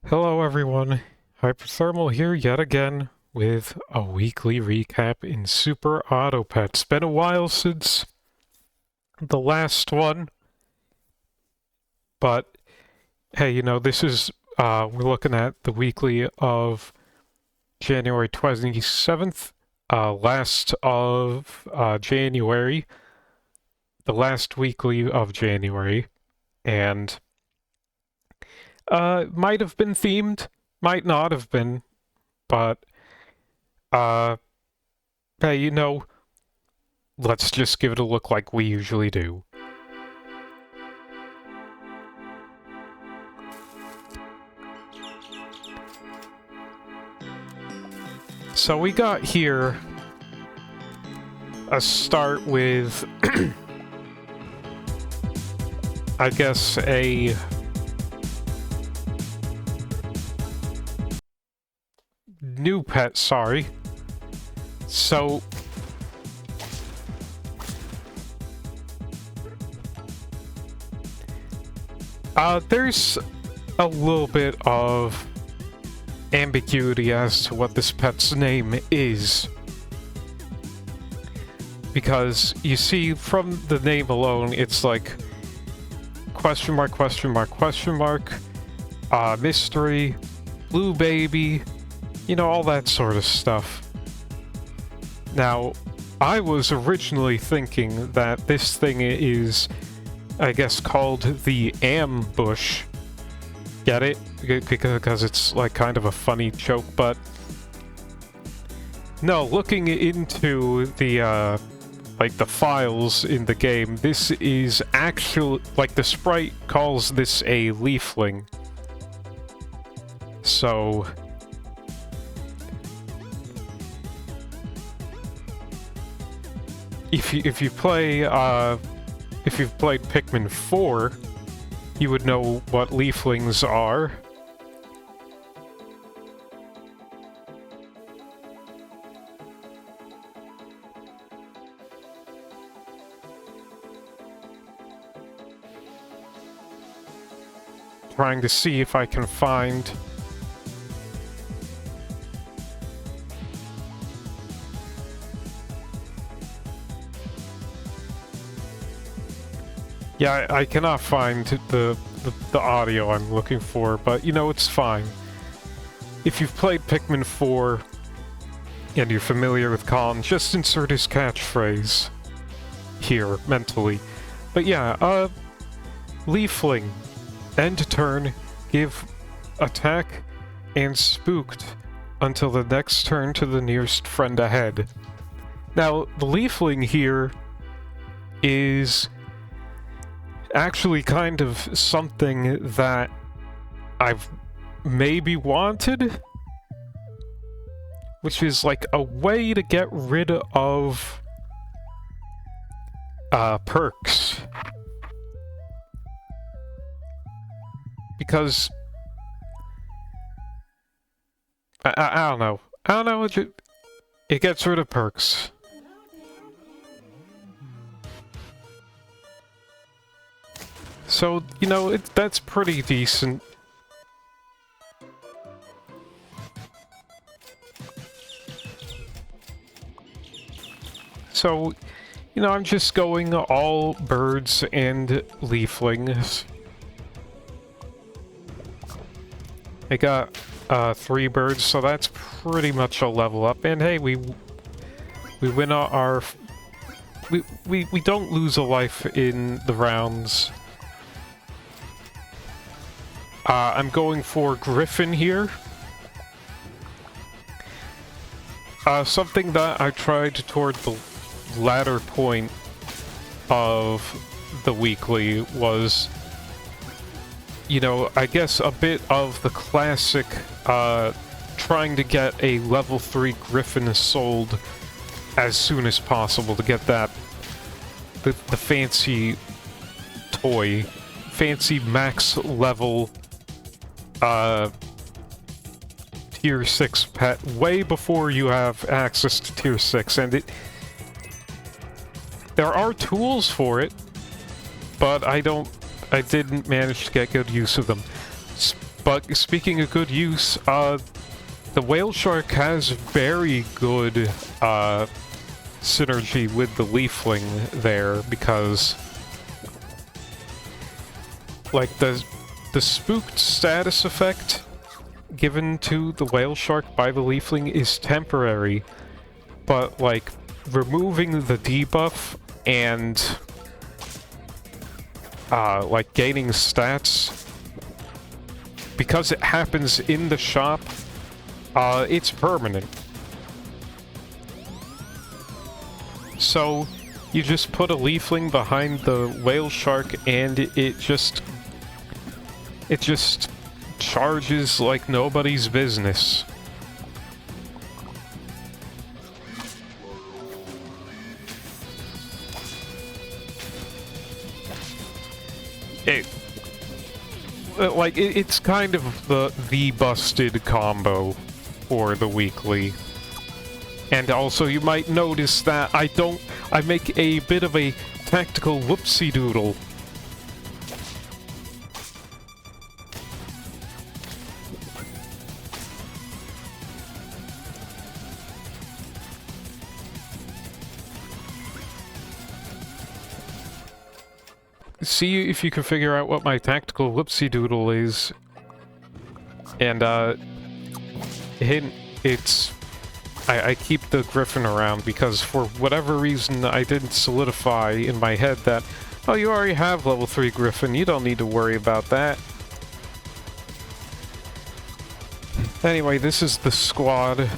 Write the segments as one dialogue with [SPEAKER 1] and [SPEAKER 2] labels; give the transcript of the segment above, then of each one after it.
[SPEAKER 1] Hello everyone, HyperThermal here yet again with a weekly recap in Super Auto Pet. It's been a while since the last one, but hey, this is, we're looking at the weekly of January 27th, last of January, the last weekly of January, and might have been themed, might not have been, but, hey, let's just give it a look like we usually do. So we got here a start with, I guess, a new pet, sorry. So there's a little bit of ambiguity as to what this pet's name is. Because you see from the name alone, it's like question mark, question mark, question mark, mystery, blue baby, all that sort of stuff. Now, I was originally thinking that this thing is, I guess, called the ambush. Get it? Because it's like kind of a funny joke, but no, looking into the like the files in the game, this is actually, like, the sprite calls this a Leafling. So if you play if you've played Pikmin 4, you would know what Leaflings are. Trying to see if I can find yeah, I cannot find the audio I'm looking for, but it's fine. If you've played Pikmin 4 and you're familiar with Colin, just insert his catchphrase here mentally. But yeah, Leafling. End turn, give attack and spooked until the next turn to the nearest friend ahead. Now, the Leafling here is actually kind of something that I've maybe wanted, which is like a way to get rid of perks. Because I don't know. I don't know, it gets rid of perks. So, that's pretty decent. So, I'm just going all birds and leaflings. I got 3 birds, so that's pretty much a level up. And hey, we win our... We don't lose a life in the rounds. I'm going for Griffin here. Something that I tried toward the latter point of the weekly was, I guess a bit of the classic, trying to get a level 3 Griffin sold as soon as possible to get that, the fancy toy, fancy max level, tier 6 pet way before you have access to tier 6, and there are tools for it, but I didn't manage to get good use of them. But speaking of good use, the whale shark has very good synergy with the Leafling there, because like the spooked status effect given to the whale shark by the Leafling is temporary, but like removing the debuff and like gaining stats, because it happens in the shop, it's permanent. So you just put a Leafling behind the whale shark and it just charges like nobody's business. It's kind of the busted combo for the weekly. And also you might notice that I make a bit of a tactical whoopsie-doodle. See if you can figure out what my tactical whoopsie-doodle is. And, hint, it's... I keep the griffin around because for whatever reason I didn't solidify in my head that, oh, you already have level 3 griffin, you don't need to worry about that. Anyway, this is the squad.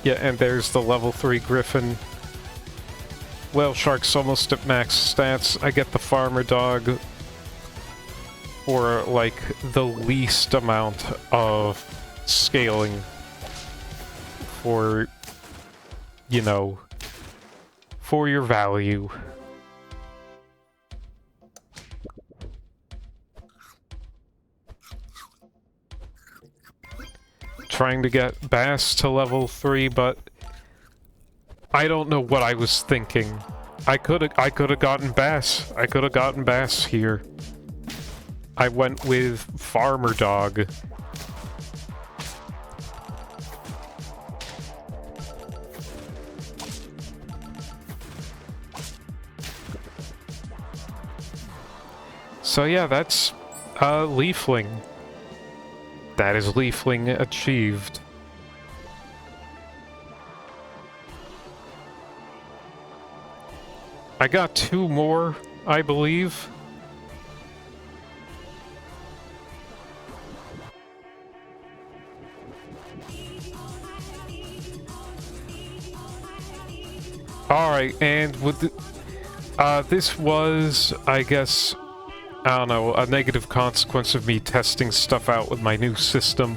[SPEAKER 1] Yeah, and there's the level 3 griffin. Whale shark's almost at max stats. I get the farmer dog for, like, the least amount of scaling for, you know, for your value. Trying to get Bass to level 3, but I don't know what I was thinking. I could have gotten Bass. I could have gotten Bass here. I went with Farmer Dog. So yeah, that's Leafling. That is Leafling achieved. I got 2 more, I believe. Alright, and with the, this was, I guess, I don't know, a negative consequence of me testing stuff out with my new system.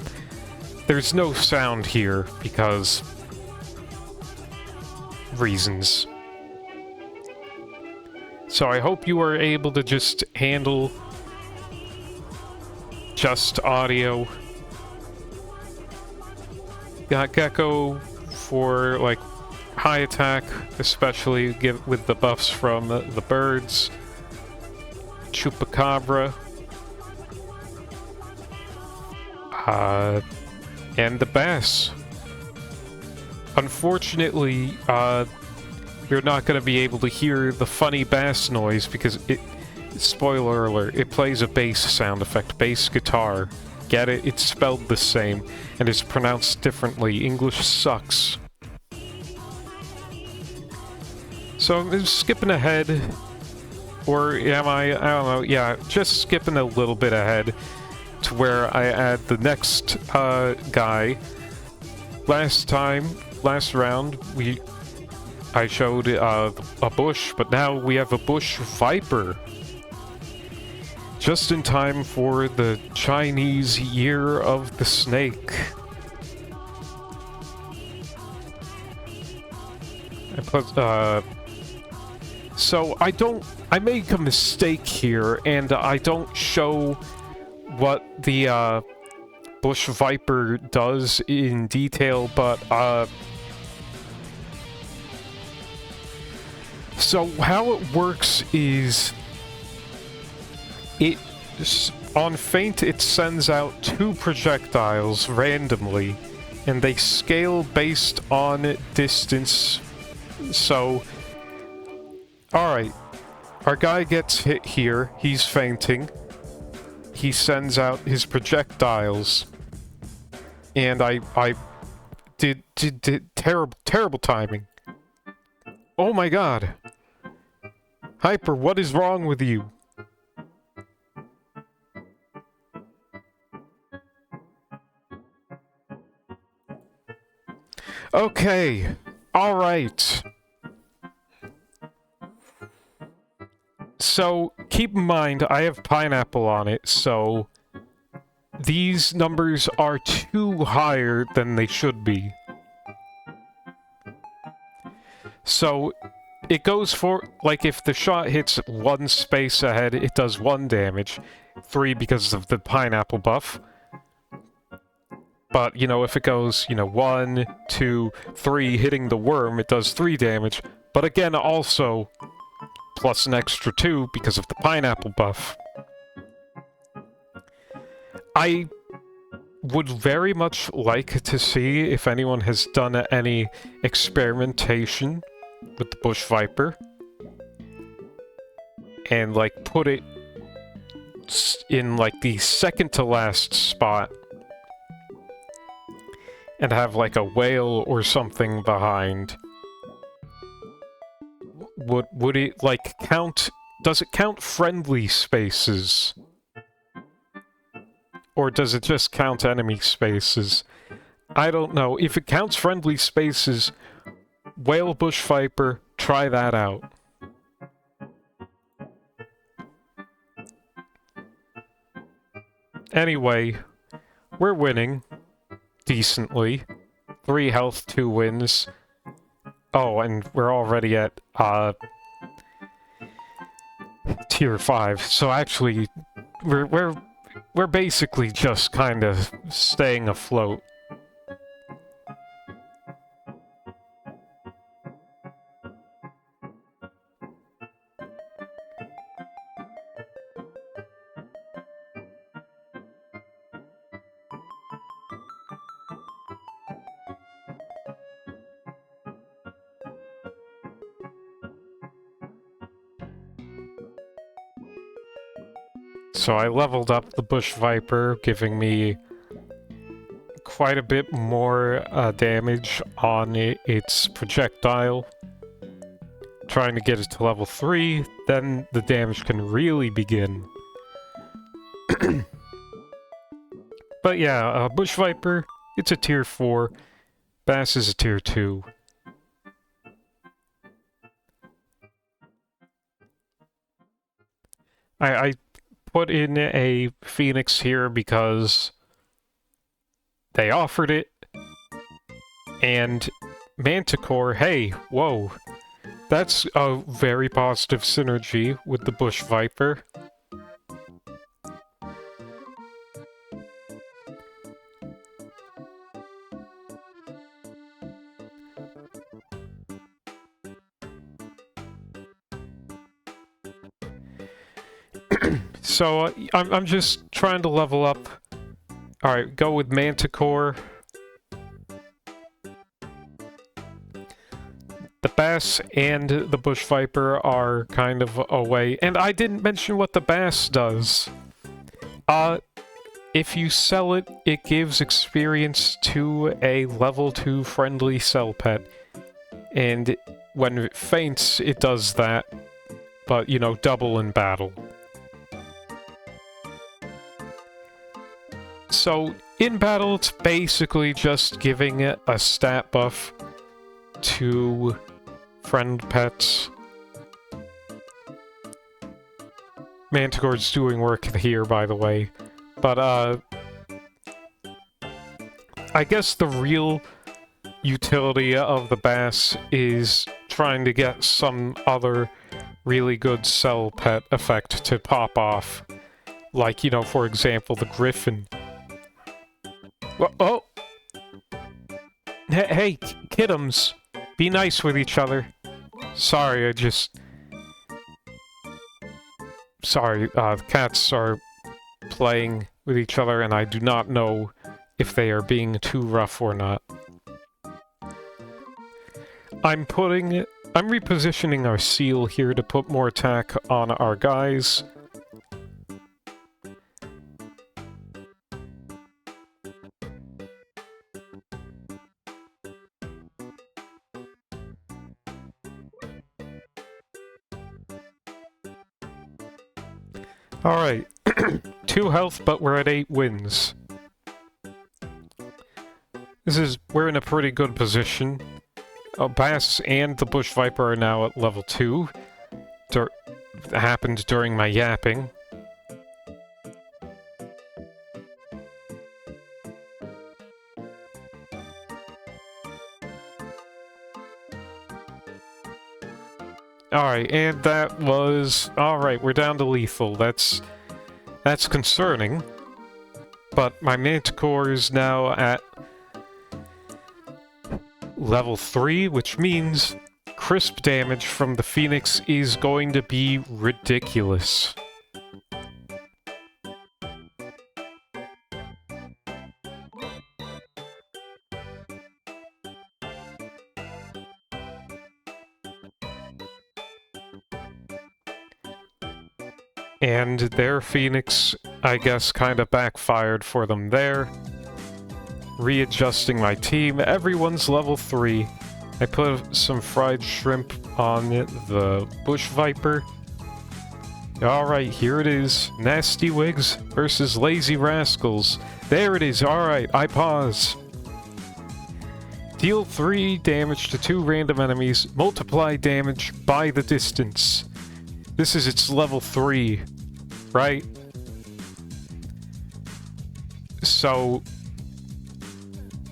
[SPEAKER 1] There's no sound here because reasons. So I hope you are able to just handle just audio. Got Gecko for like high attack, especially with the buffs from the birds. Chupacabra. And the bass. Unfortunately, you're not going to be able to hear the funny bass noise because spoiler alert, it plays a bass sound effect, bass guitar. Get it? It's spelled the same, and it's pronounced differently. English sucks. So I'm skipping ahead. Or am I don't know, yeah, just skipping a little bit ahead to where I add the next guy. Last round, I showed a bush, but now we have a bush viper. Just in time for the Chinese Year of the Snake. So I make a mistake here, and I don't show what the Bush Viper does in detail, but so how it works is On Feint, it sends out 2 projectiles randomly, and they scale based on distance. So, alright, our guy gets hit here, he's fainting. He sends out his projectiles, and I did terrible timing. Oh my god. Hyper, what is wrong with you? Okay, alright. So, keep in mind, I have pineapple on it, so these numbers are too higher than they should be. So, it goes for, like, if the shot hits 1 space ahead, it does 1 damage. 3 because of the pineapple buff. But, you know, if it goes, you know, 1, 2, 3, hitting the worm, it does 3 damage. But again, also, plus an extra 2 because of the pineapple buff. I would very much like to see if anyone has done any experimentation with the Bush Viper. And, like, put it in, like, the second to last spot. And have, like, a whale or something behind. Would it, like, count... Does it count friendly spaces? Or does it just count enemy spaces? I don't know. If it counts friendly spaces, Whale Bush Viper, try that out. Anyway, we're winning. Decently. 3 health, 2 wins. Oh, and we're already at, tier 5. So actually, we're basically just kind of staying afloat. So I leveled up the Bush Viper, giving me quite a bit more damage on its projectile. Trying to get it to level 3, then the damage can really begin. But yeah, Bush Viper, it's a tier 4. Bass is a tier 2. I put in a Phoenix here because they offered it, and Manticore, hey, whoa, that's a very positive synergy with the Bush Viper. So, I'm just trying to level up. Alright, go with Manticore. The Bass and the Bush Viper are kind of away. And I didn't mention what the Bass does. If you sell it, it gives experience to a level 2 friendly cell pet. And when it faints, it does that. But, you know, double in battle. So, in battle, it's basically just giving it a stat buff to friend pets. Manticore's doing work here, by the way. But, I guess the real utility of the Bass is trying to get some other really good cell pet effect to pop off. Like, you know, for example, the Griffin. Oh! Hey, kidums! Be nice with each other. Sorry, the cats are playing with each other, and I do not know if they are being too rough or not. I'm repositioning our seal here to put more attack on our guys. Alright, 2 health, but we're at 8 wins. We're in a pretty good position. Bass and the Bush Viper are now at level 2. Happened during my yapping. Alright, and that was... Alright, we're down to lethal. That's concerning. But my Manticore is now at level 3, which means crisp damage from the Phoenix is going to be ridiculous. And their Phoenix, I guess, kind of backfired for them there. Readjusting my team. Everyone's level 3. I put some fried shrimp on the Bush Viper. Alright, here it is. Nasty Wigs versus Lazy Rascals. There it is. Alright, I pause. Deal 3 damage to 2 random enemies. Multiply damage by the distance. This is its level 3, right? So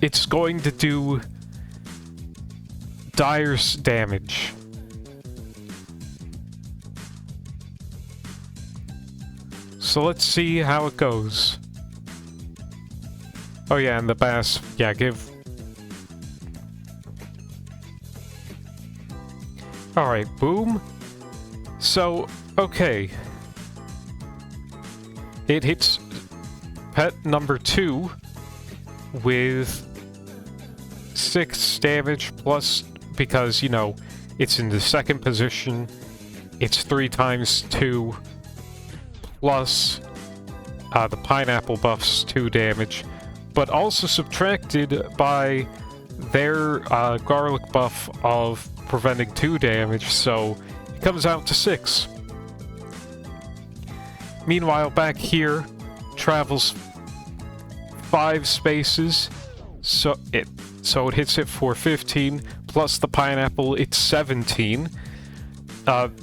[SPEAKER 1] it's going to do dire damage. So let's see how it goes. Oh yeah, and the bass, yeah, give... Alright, boom. So, okay. It hits pet number 2 with 6 damage plus, because, you know, it's in the second position, it's 3 times 2 plus the pineapple buffs 2 damage, but also subtracted by their garlic buff of preventing 2 damage, so it comes out to 6. Meanwhile, back here, travels 5 spaces, so it hits it for 15, plus the pineapple, it's 17. That's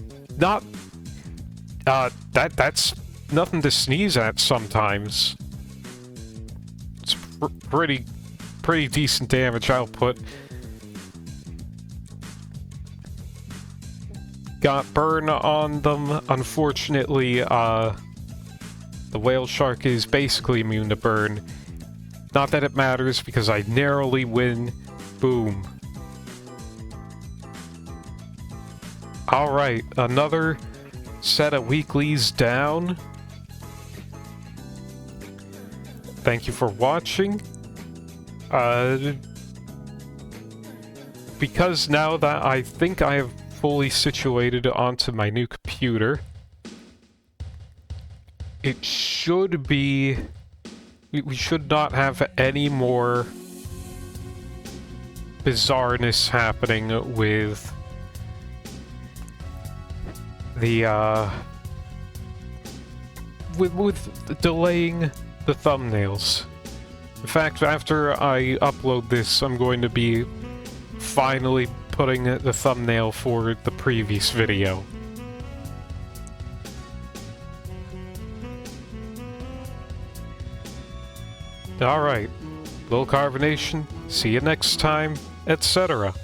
[SPEAKER 1] nothing to sneeze at sometimes. It's pretty decent damage output. Got burn on them. Unfortunately, the whale shark is basically immune to burn. Not that it matters, because I narrowly win. Boom. Alright, another set of weeklies down. Thank you for watching. Because now that I think I have fully situated onto my new computer, it should be... We should not have any more bizarreness happening with the, with delaying the thumbnails. In fact, after I upload this, I'm going to be finally putting the thumbnail for the previous video. Alright, Little Carbonation, see you next time, etc.